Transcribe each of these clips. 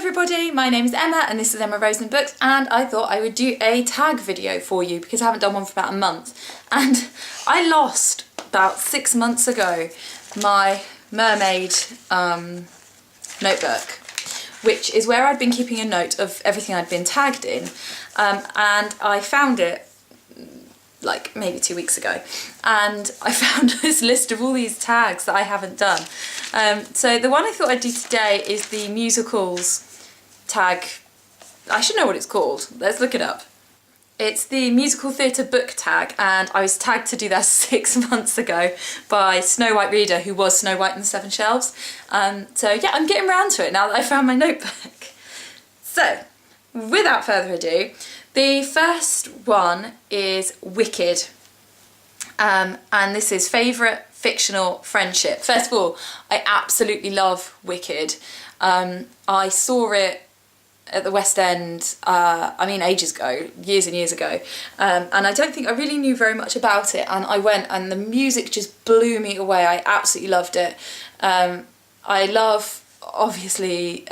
everybody, my name is Emma and this is Emma Rosen Books, and I thought I would do a tag video for you because I haven't done one for about a month. And I lost about 6 months ago my mermaid notebook, which is where I'd been keeping a note of everything I'd been tagged in, and I found it like maybe 2 weeks ago, and I found this list of all these tags that I haven't done. So the one I thought I'd do today is the musicals tag. I should know what it's called, let's look it up. It's the musical theatre book tag, and I was tagged to do that 6 months ago by Snow White Reader, who was Snow White and the Seven Shelves. So yeah, I'm getting around to it now that I found my notebook. So, without further ado, the first one is Wicked, and this is favourite fictional friendship. First of all, I absolutely love Wicked. I saw it at the West End, I mean ages ago, years and years ago, and I don't think I really knew very much about it, and I went and the music just blew me away. I absolutely loved it. I love, obviously,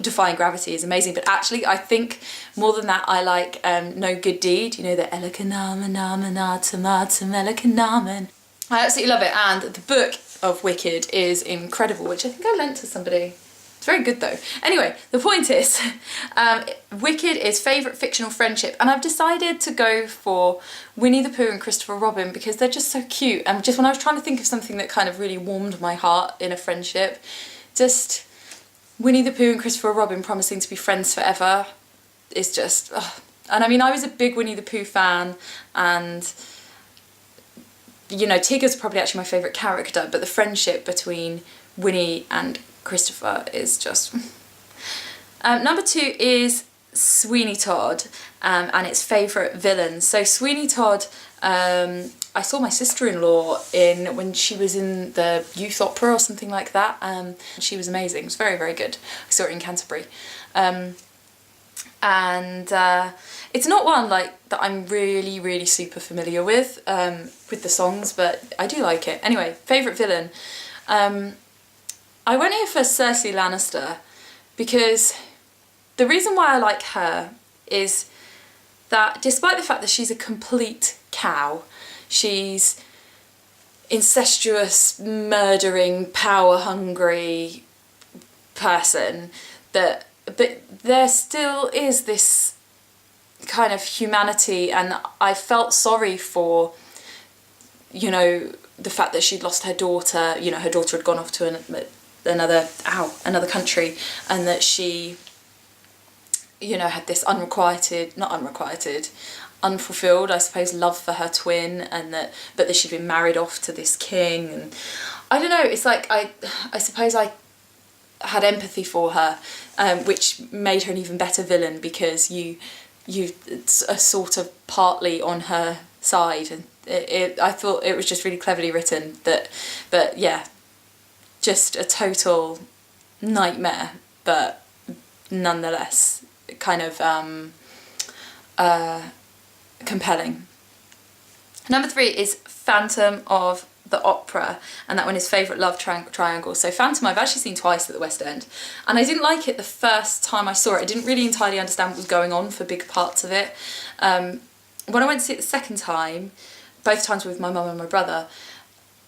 Defying Gravity is amazing, but actually I think more than that I like No Good Deed, you know, the Elekanamanamanatamatamelekanaman. I absolutely love it, and the book of Wicked is incredible, which I think I lent to somebody. It's very good though. Anyway, the point is, Wicked is favourite fictional friendship, and I've decided to go for Winnie the Pooh and Christopher Robin because they're just so cute, and just when I was trying to think of something that kind of really warmed my heart in a friendship, just Winnie the Pooh and Christopher Robin promising to be friends forever is just, and I mean, I was a big Winnie the Pooh fan, and you know, Tigger's probably actually my favourite character, but the friendship between Winnie and Christopher is just... Number 2 is Sweeney Todd, and its favourite villains. So Sweeney Todd, I saw my sister-in-law in when she was in the youth opera or something like that. She was amazing. It was very, very good. I saw it in Canterbury. It's not one like that I'm really, really super familiar with the songs, but I do like it. Anyway, favourite villain. I went here for Cersei Lannister because the reason why I like her is that despite the fact that she's a complete cow, she's incestuous, murdering, power-hungry person, but there still is this kind of humanity, and I felt sorry for, you know, the fact that she'd lost her daughter. You know, her daughter had gone off to another country, and that she, you know, had this unfulfilled, I suppose, love for her twin, and that she'd been married off to this king, and I don't know, it's like I suppose I had empathy for her, which made her an even better villain because you are sort of partly on her side, and I thought it was just really cleverly written. But yeah, just a total nightmare, but nonetheless kind of compelling. Number 3 is Phantom of the Opera, and that one is favourite love triangle. So Phantom I've actually seen twice at the West End, and I didn't like it the first time I saw it. I didn't really entirely understand what was going on for big parts of it. When I went to see it the second time, both times with my mum and my brother,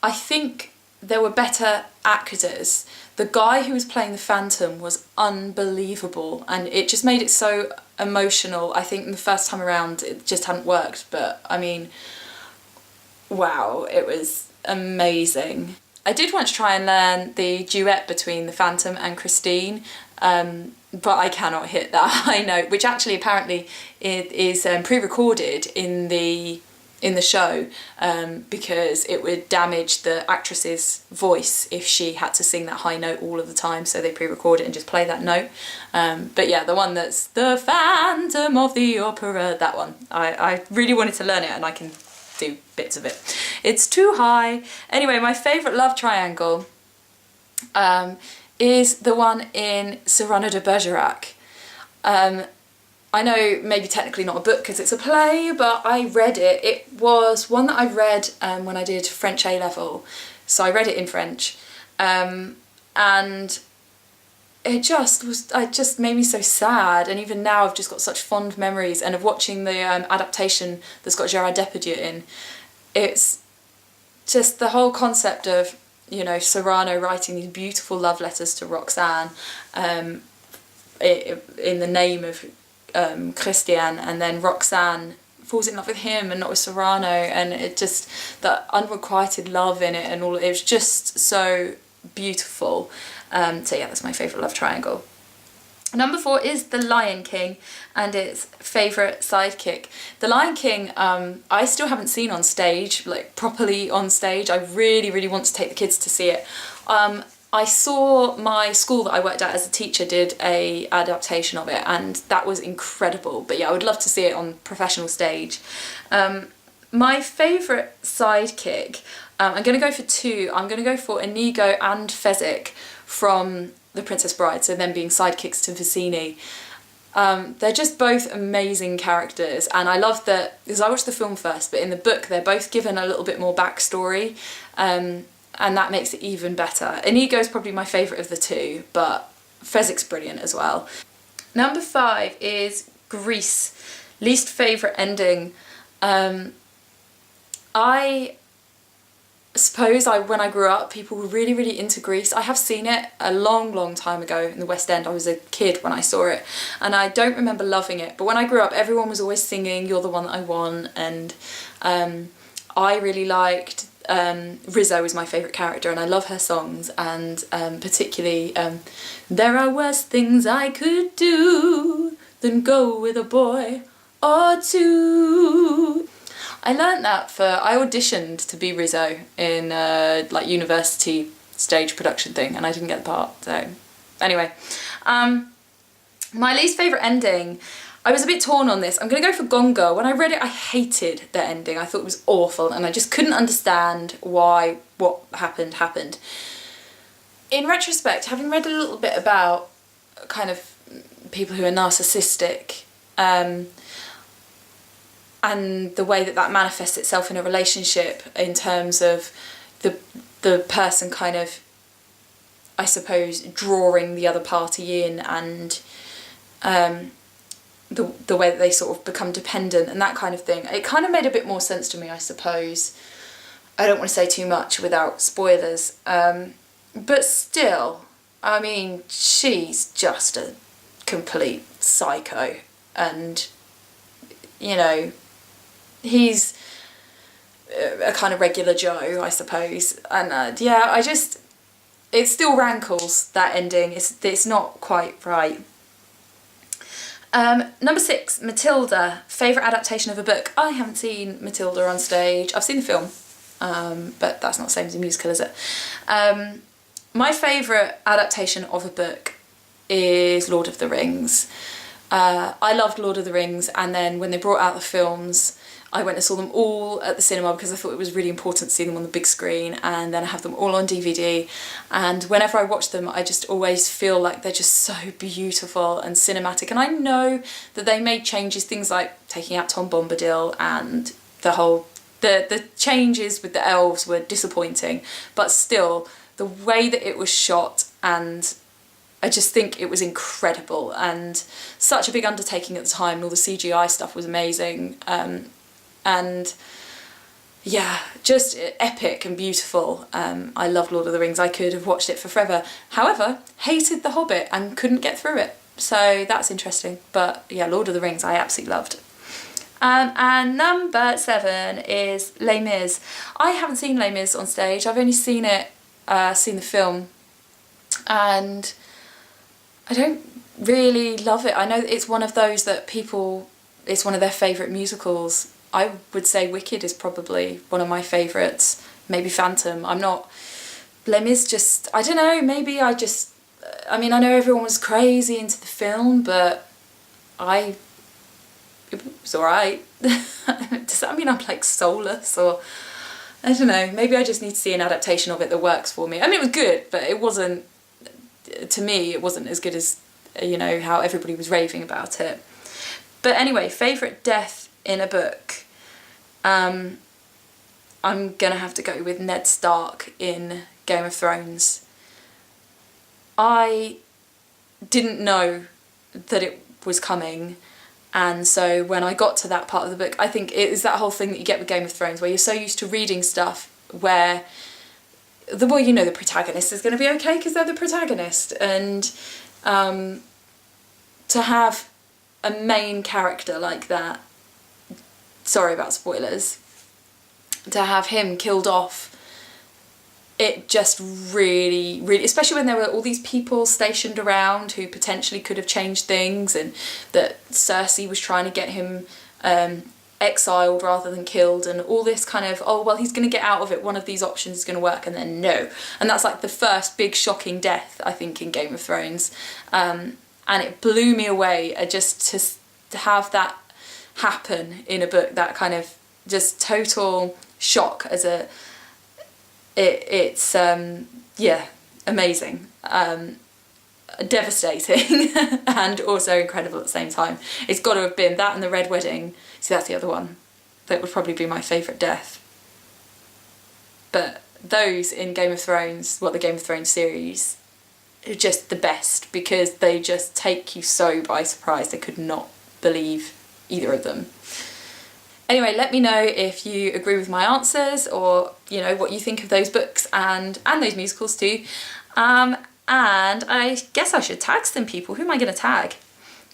I think there were better actors. The guy who was playing the Phantom was unbelievable, and it just made it so emotional. I think the first time around it just hadn't worked, but I mean, wow, it was amazing. I did once try and learn the duet between the Phantom and Christine, but I cannot hit that high note, which actually apparently is pre-recorded in the show, because it would damage the actress's voice if she had to sing that high note all of the time, so they pre-record it and just play that note. But yeah, the one that's the Phantom of the Opera, that one, I really wanted to learn it, and I can do bits of it. It's too high. Anyway, my favourite love triangle is the one in Cyrano de Bergerac. I know maybe technically not a book because it's a play, but I read it. It was one that I read when I did French A-level, so I read it in French, and it just made me so sad, and even now I've just got such fond memories, and of watching the adaptation that's got Gerard Depardieu in. It's just the whole concept of, you know, Cyrano writing these beautiful love letters to Roxanne in the name of Christian, and then Roxanne falls in love with him and not with Cyrano, and it just, that unrequited love in it and all, it was just so beautiful. So yeah, that's my favourite love triangle. Number 4 is The Lion King and its favourite sidekick. The Lion King, I still haven't seen on stage, like properly on stage. I really, really want to take the kids to see it. I saw my school that I worked at as a teacher did a adaptation of it, and that was incredible. But yeah, I would love to see it on professional stage. My favourite sidekick, I'm going to go for 2. I'm going to go for Inigo and Fezzik from The Princess Bride, so them being sidekicks to Vicini. They're just both amazing characters, and I love that, because I watched the film first, but in the book they're both given a little bit more backstory, and that makes it even better. Inigo's probably my favourite of the 2, but Fezzik's brilliant as well. Number 5 is Grease, least favourite ending. I suppose when I grew up, people were really, really into Grease. I have seen it a long, long time ago in the West End. I was a kid when I saw it, and I don't remember loving it. But when I grew up, everyone was always singing "You're the One That I Want," and I really liked Rizzo was my favourite character, and I love her songs, and particularly "There Are Worse Things I Could Do Than Go With a Boy or Two." I learnt that I auditioned to be Rizzo in like university stage production thing, and I didn't get the part, so anyway. My least favourite ending, I was a bit torn on this. I'm going to go for Gone Girl. When I read it, I hated the ending. I thought it was awful, and I just couldn't understand why what happened. In retrospect, having read a little bit about kind of people who are narcissistic, and the way that manifests itself in a relationship, in terms of the person kind of, I suppose, drawing the other party in, and the way that they sort of become dependent and that kind of thing. It kind of made a bit more sense to me, I suppose. I don't want to say too much without spoilers, but still, I mean, she's just a complete psycho, and, you know, he's a kind of regular Joe, I suppose, and yeah, it still rankles, that ending. It's not quite right. Number 6, Matilda, favourite adaptation of a book. I haven't seen Matilda on stage. I've seen the film, but that's not the same as a musical, is it? My favourite adaptation of a book is Lord of the Rings. I loved Lord of the Rings, and then when they brought out the films, I went and saw them all at the cinema because I thought it was really important to see them on the big screen, and then I have them all on DVD, and whenever I watch them I just always feel like they're just so beautiful and cinematic. And I know that they made changes, things like taking out Tom Bombadil, and the changes with the elves were disappointing, but still the way that it was shot, and I just think it was incredible, and such a big undertaking at the time, and all the CGI stuff was amazing. And yeah, just epic and beautiful. I love Lord of the Rings. I could have watched it for forever. However, hated The Hobbit and couldn't get through it. So that's interesting. But yeah, Lord of the Rings I absolutely loved. And number 7 is Les Mis. I haven't seen Les Mis on stage. I've only seen the film. And I don't really love it. I know it's one of those that it's one of their favourite musicals. I would say Wicked is probably one of my favourites, maybe Phantom. I'm not, Les Mis just, I don't know, maybe I mean, I know everyone was crazy into the film, but it was alright. Does that mean I'm like soulless, or, I don't know, maybe I just need to see an adaptation of it that works for me. I mean, it was good, but it wasn't, to me, it wasn't as good as, you know, how everybody was raving about it. But anyway, favourite death in a book. I'm gonna have to go with Ned Stark in Game of Thrones. I didn't know that it was coming. And so when I got to that part of the book, I think it is that whole thing that you get with Game of Thrones, where you're so used to reading stuff where the more you know the protagonist is going to be okay because they're the protagonist, and to have a main character like that, sorry about spoilers, to have him killed off, it just really, really, especially when there were all these people stationed around who potentially could have changed things, and that Cersei was trying to get him exiled rather than killed, and all this kind of, oh well, he's going to get out of it, one of these options is going to work, and then no. And that's like the first big shocking death, I think, in Game of Thrones. And it blew me away, just to have that happen in a book, that kind of just total shock as a... It's yeah, amazing, devastating, and also incredible at the same time. It's got to have been that and the Red Wedding. See, that's the other one. That would probably be my favourite death. But those in Game of Thrones, the Game of Thrones series, are just the best, because they just take you so by surprise. I could not believe either of them. Anyway, let me know if you agree with my answers, or you know what you think of those books and those musicals too. And I guess I should tag some people. Who am I going to tag?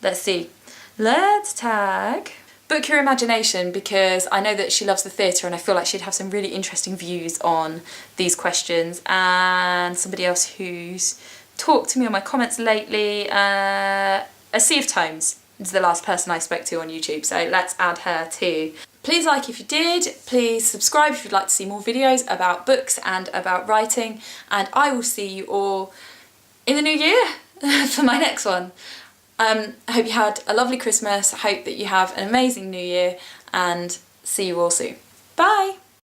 Let's see. Let's tag Book Your Imagination, because I know that she loves the theatre and I feel like she'd have some really interesting views on these questions. And somebody else who's talked to me on my comments lately, A Sea of Tones is the last person I spoke to on YouTube, so let's add her too. Please like if you did, please subscribe if you'd like to see more videos about books and about writing, and I will see you all in the new year for my next one. I hope you had a lovely Christmas, I hope that you have an amazing new year, and see you all soon. Bye!